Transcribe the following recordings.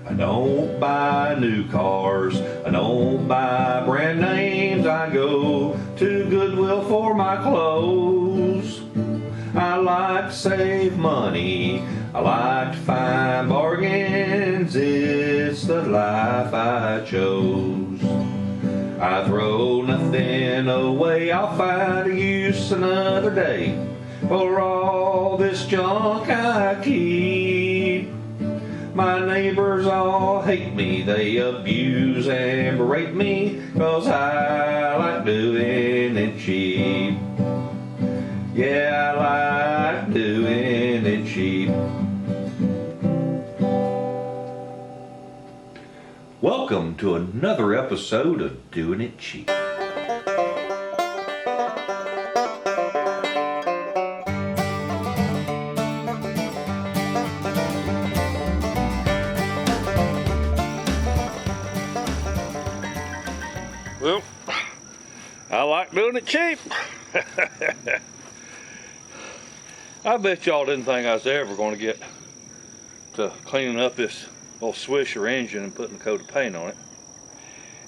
I don't buy new cars, I don't buy brand names. I go to Goodwill for my clothes. I like to save money, I like to find bargains. It's the life I chose. I throw nothing away, I'll find a use another day for all this junk I keep. My neighbors all hate me, they abuse and berate me, 'cause I like doing it cheap. Yeah, I like doing it cheap. Welcome to another episode of Doing It Cheap. Well, I like doing it cheap. I bet y'all didn't think I was ever going to get to cleaning up this old Swisher engine and putting a coat of paint on it.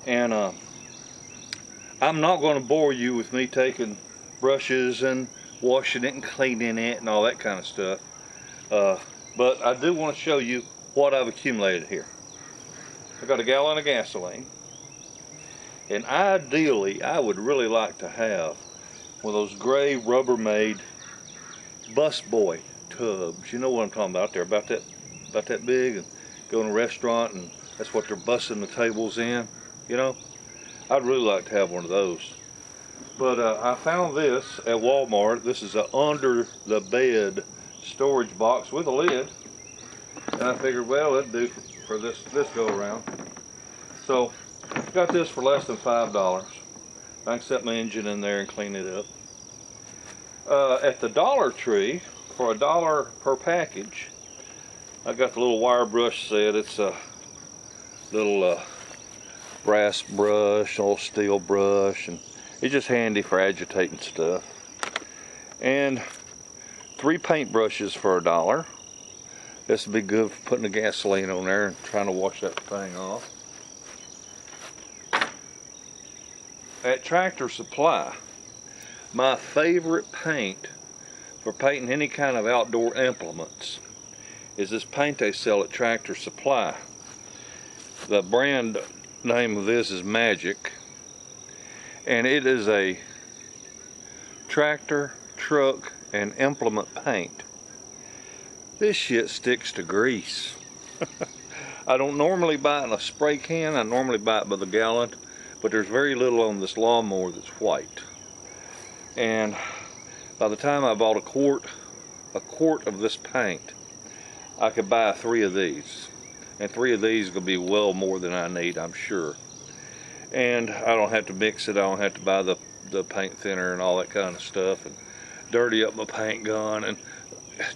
And I'm not going to bore you with me taking brushes and washing it and cleaning it and all that kind of stuff. But I do want to show you what I've accumulated here. I got a gallon of gasoline. And ideally, I would really like to have one of those gray Rubbermaid bus boy tubs. You know what I'm talking about? They're about that big, and go in a restaurant and that's what they're busting the tables in. You know, I'd really like to have one of those. But I found this at Walmart. This is a under the bed storage box with a lid, and I figured, well, it'd do for this go around. So got this for less than $5. I can set my engine in there and clean it up. At the Dollar Tree, for $1 per package, I got the little wire brush set. It's a little brass brush, old steel brush, and it's just handy for agitating stuff. And 3 paint brushes for $1. This would be good for putting the gasoline on there and trying to wash that thing off. At Tractor Supply, my favorite paint for painting any kind of outdoor implements is this paint they sell at Tractor Supply. The brand name of this is Magic, and it is a tractor, truck, and implement paint. This shit sticks to grease. I don't normally buy it in a spray can, I normally buy it by the gallon, but there's very little on this lawnmower that's white. And by the time I bought a quart of this paint, I could buy 3 of these. And 3 of these will be well more than I need, I'm sure. And I don't have to mix it, I don't have to buy the paint thinner and all that kind of stuff and dirty up my paint gun, and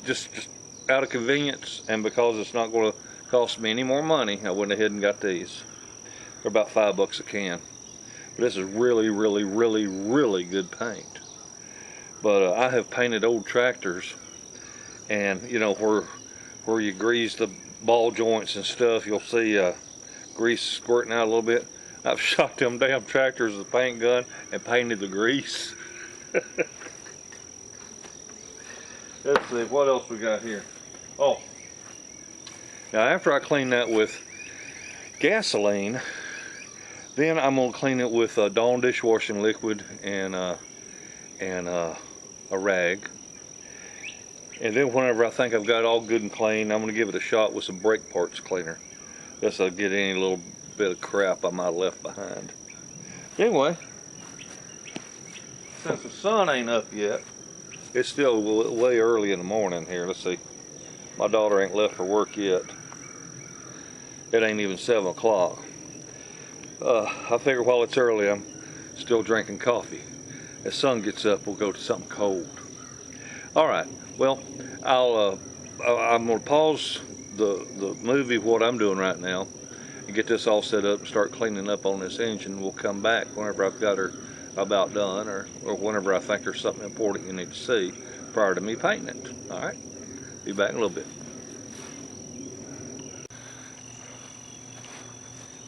just out of convenience, and because it's not going to cost me any more money, I went ahead and got these. They're about $5 a can. But this is really, really, really, really good paint. But I have painted old tractors, and you know, where you grease the ball joints and stuff, you'll see grease squirting out a little bit. I've shot them damn tractors with a paint gun and painted the grease. Let's see, what else we got here? Oh, now after I clean that with gasoline, then I'm gonna clean it with Dawn dishwashing liquid and a rag. And then whenever I think I've got it all good and clean, I'm gonna give it a shot with some brake parts cleaner. This will get any little bit of crap I might have left behind. Anyway, since the sun ain't up yet, it's still way early in the morning here. Let's see, my daughter ain't left for work yet. It ain't even 7 o'clock. I figure while it's early, I'm still drinking coffee. As sun gets up, we'll go to something cold. All right, well, I'm gonna pause the movie, what I'm doing right now, and get this all set up and start cleaning up on this engine. We'll come back whenever I've got her about done, or whenever I think there's something important you need to see prior to me painting it. All right, be back in a little bit.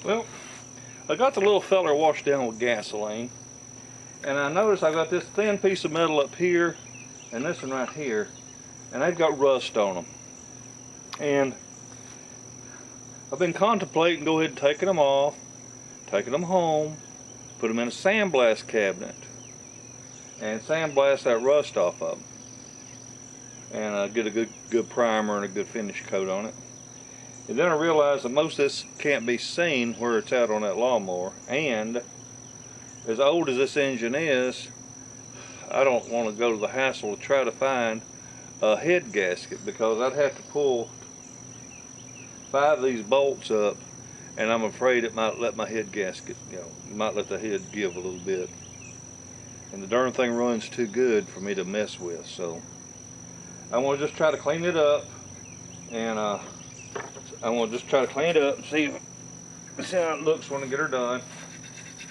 Well, I got the little feller washed down with gasoline, and I noticed I got this thin piece of metal up here and this one right here, and they've got rust on them. And I've been contemplating go ahead and taking them off, taking them home, put them in a sandblast cabinet, and sandblast that rust off of them, and get a good primer and a good finish coat on it. And then I realized that most of this can't be seen where it's at on that lawnmower, and as old as this engine is, I don't want to go to the hassle to try to find a head gasket, because I'd have to pull 5 of these bolts up, and I'm afraid it might let my head gasket, it might let the head give a little bit. And the darn thing runs too good for me to mess with, so I want to just try to clean it up, and I want to just try to clean it up and see how it looks when I get her done.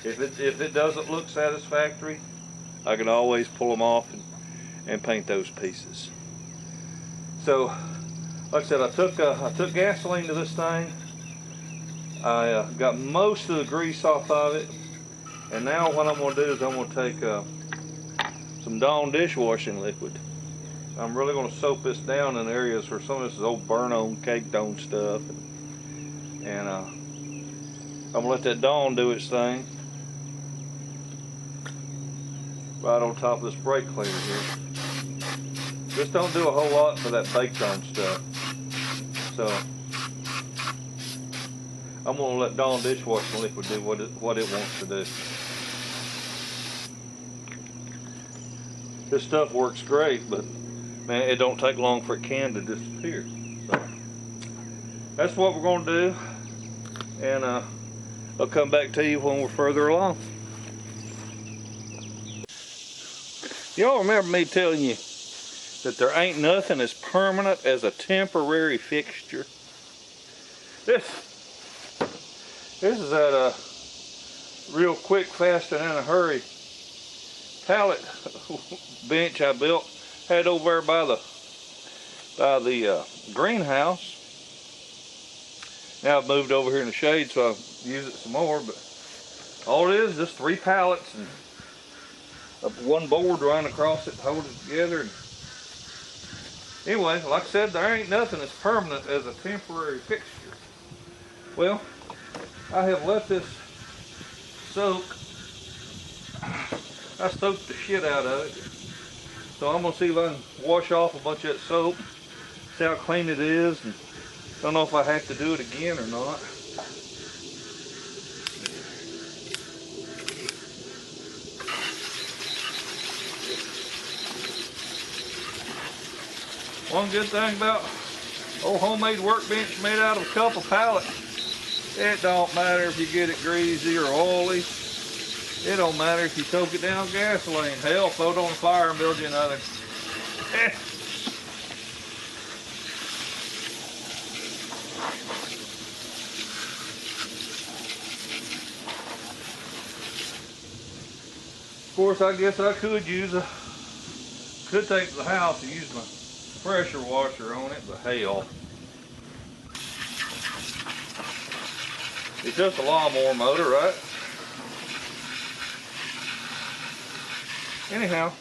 If it doesn't look satisfactory, I can always pull them off and paint those pieces. So, like I said, I took gasoline to this thing. I got most of the grease off of it, and now what I'm going to do is I'm going to take some Dawn dishwashing liquid. I'm really going to soap this down in areas where some of this is old burn-on, caked-on stuff, and I'm going to let that Dawn do its thing right on top of this brake cleaner here. Just don't do a whole lot for that baked-on stuff. So I'm going to let Dawn dishwashing liquid do what it wants to do. This stuff works great, but man, it don't take long for it can to disappear. So that's what we're going to do, and I'll come back to you when we're further along. Y'all remember me telling you that there ain't nothing as permanent as a temporary fixture? This is that real quick, fast, and in a hurry pallet bench I built. Had over there by the greenhouse. Now I've moved over here in the shade, so I'll use it some more. But all it is just 3 pallets and one board running across it to hold it together. And anyway, like I said, there ain't nothing as permanent as a temporary fixture. Well, I have let this soak. I soaked the shit out of it. So I'm going to see if I can wash off a bunch of that soap, see how clean it is, and don't know if I have to do it again or not. One good thing about old homemade workbench made out of a couple pallets, it don't matter if you get it greasy or oily. It don't matter if you soak it down with gasoline. Hell, throw it on the fire and build you another. Of course, I guess I could take it to the house and use my pressure washer on it, but hell. It's just a lawnmower motor, right? Anyhow,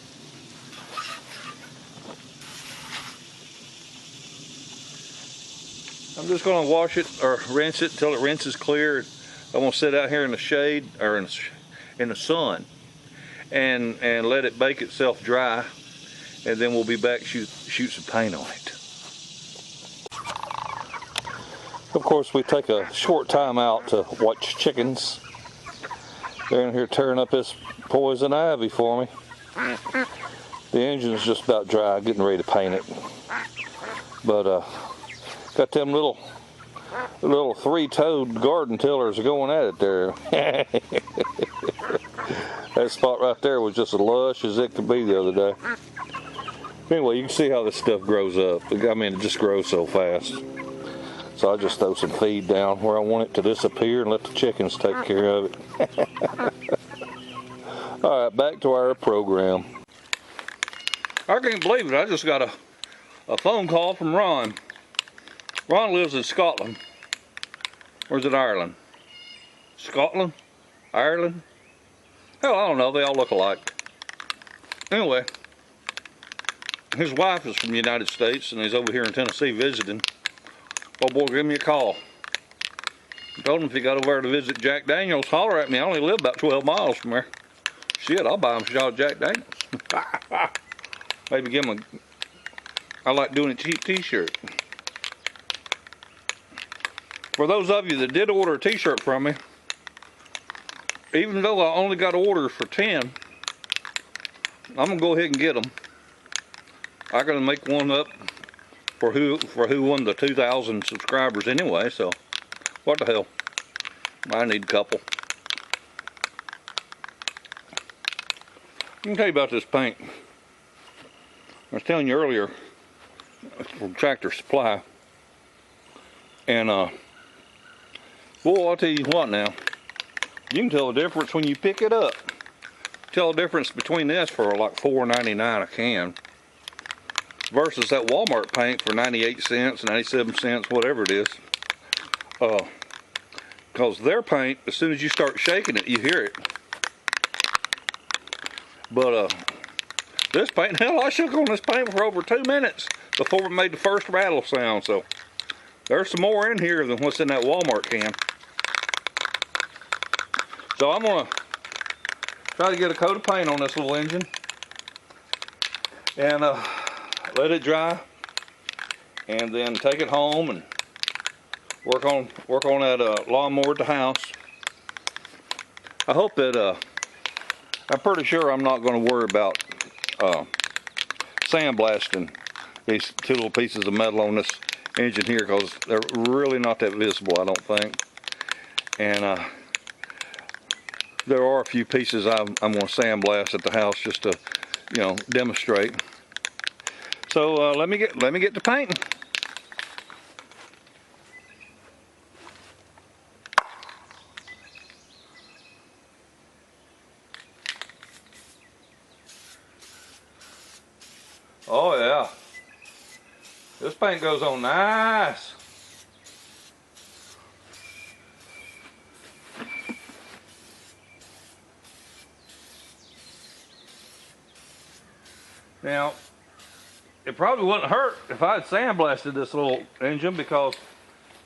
I'm just going to wash it or rinse it until it rinses clear. I'm going to sit out here in the shade or in the sun and let it bake itself dry, and then we'll be back shoot some paint on it. Of course, we take a short time out to watch chickens. They're in here tearing up this poison ivy for me. The engine's just about dry, getting ready to paint it. But got them little 3-toed garden tillers going at it there. That spot right there was just as lush as it could be the other day. Anyway, you can see how this stuff grows up. I mean, it just grows so fast. So I just throw some feed down where I want it to disappear and let the chickens take care of it. All right, back to our program. I can't believe it. I just got a phone call from Ron. Ron lives in Scotland. Or is it Ireland? Scotland, Ireland. Hell, I don't know, they all look alike. Anyway, his wife is from the United States and he's over here in Tennessee visiting. Old boy gave me a call. I told him if he got over there to visit Jack Daniels, holler at me. I only live about 12 miles from there. Shit, I'll buy him a shot of Jack Daniels. Maybe give him I like doing a cheap t-shirt. For those of you that did order a t-shirt from me, even though I only got orders for 10, I'm gonna go ahead and get them. I'm gonna make one up for who won the 2,000 subscribers anyway, so what the hell. I need a couple. Let me tell you about this paint. I was telling you earlier, it's from Tractor Supply. And boy, I'll tell you what now. You can tell the difference when you pick it up. Tell the difference between this for like $4.99 a can versus that Walmart paint for 98 cents, 97 cents, whatever it is. Because their paint, as soon as you start shaking it, you hear it. But this paint, hell, I shook on this paint for over 2 minutes before it made the first rattle sound. So there's some more in here than what's in that Walmart can. So I'm gonna try to get a coat of paint on this little engine and let it dry, and then take it home and work on that lawnmower at the house. I hope that I'm pretty sure I'm not going to worry about sandblasting these two little pieces of metal on this engine here, because they're really not that visible, I don't think. And there are a few pieces I'm going to sandblast at the house just to, you know, demonstrate. So let me get to painting. Oh yeah, this paint goes on nice. Now, it probably wouldn't hurt if I had sandblasted this little engine, because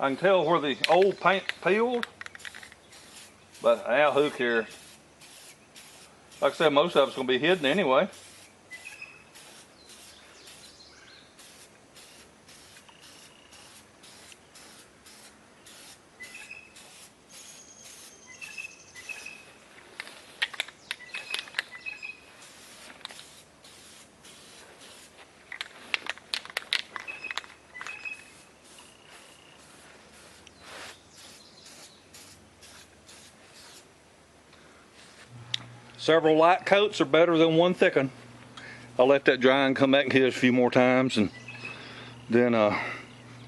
I can tell where the old paint peeled. But now, who cares? Like I said, most of it's going to be hidden anyway. Several light coats are better than one thick one. I'll let that dry and come back and hit it a few more times, and then I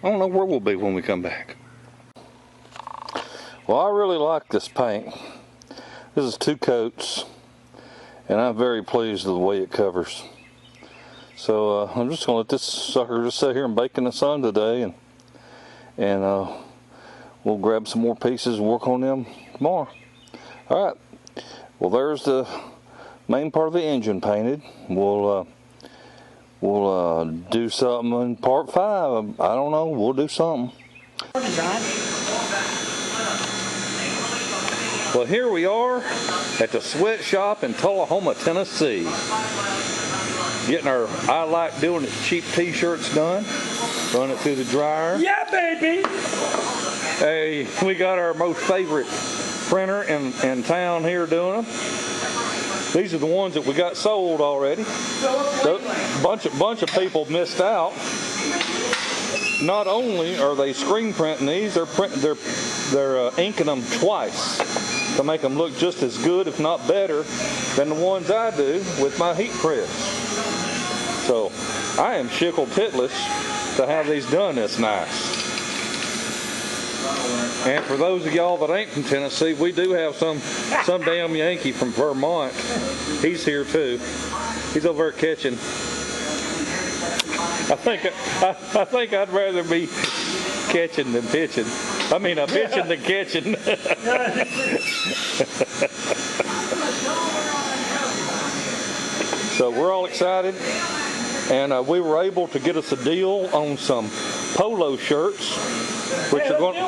don't know where we'll be when we come back. Well, I really like this paint. This is 2 coats, and I'm very pleased with the way it covers. So I'm just gonna let this sucker just sit here and bake in the sun today, and we'll grab some more pieces and work on them tomorrow. All right. Well, there's the main part of the engine painted. We'll do something in part 5. I don't know. We'll do something. Well, here we are at the sweatshop in Tullahoma, Tennessee. Getting our I Like Doing It cheap t-shirts done. Run it through the dryer. Yeah, baby! Hey, we got our most favorite printer in town here doing them. These are the ones that we got sold already. Bunch of people missed out. Not only are they screen printing these, they're inking them twice to make them look just as good, if not better, than the ones I do with my heat press. So I am shickled titless to have these done this nice. And for those of y'all that ain't from Tennessee, we do have some damn Yankee from Vermont. He's here too. He's over there catching. I think I'd rather be catching than pitching. I mean, a bitch in the kitchen. So we're all excited, and we were able to get us a deal on some polo shirts, which are going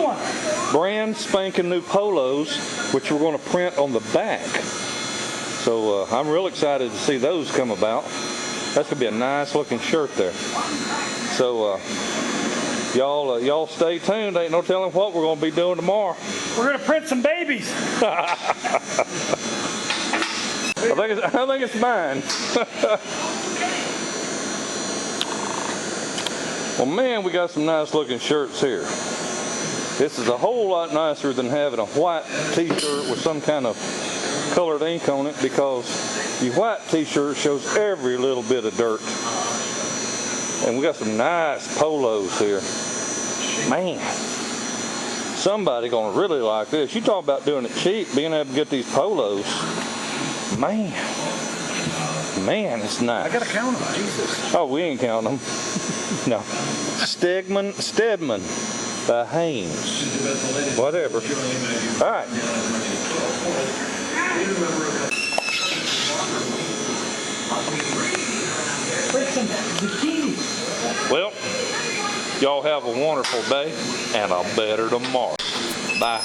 brand spanking new polos, which we're going to print on the back. So I'm real excited to see those come about. That's gonna be a nice looking shirt there. So y'all stay tuned. Ain't no telling what we're gonna be doing tomorrow. We're gonna print some babies. I think it's mine. Well, man, we got some nice looking shirts here. This is a whole lot nicer than having a white t-shirt with some kind of colored ink on it, because the white t-shirt shows every little bit of dirt. And we got some nice polos here. Man, somebody gonna really like this. You talk about doing it cheap, being able to get these polos. Man, it's nice. I gotta count them, Jesus. Oh, we ain't counting them. No. Stedman by Haynes. Whatever. All right. Well, y'all have a wonderful day and a better tomorrow. Bye.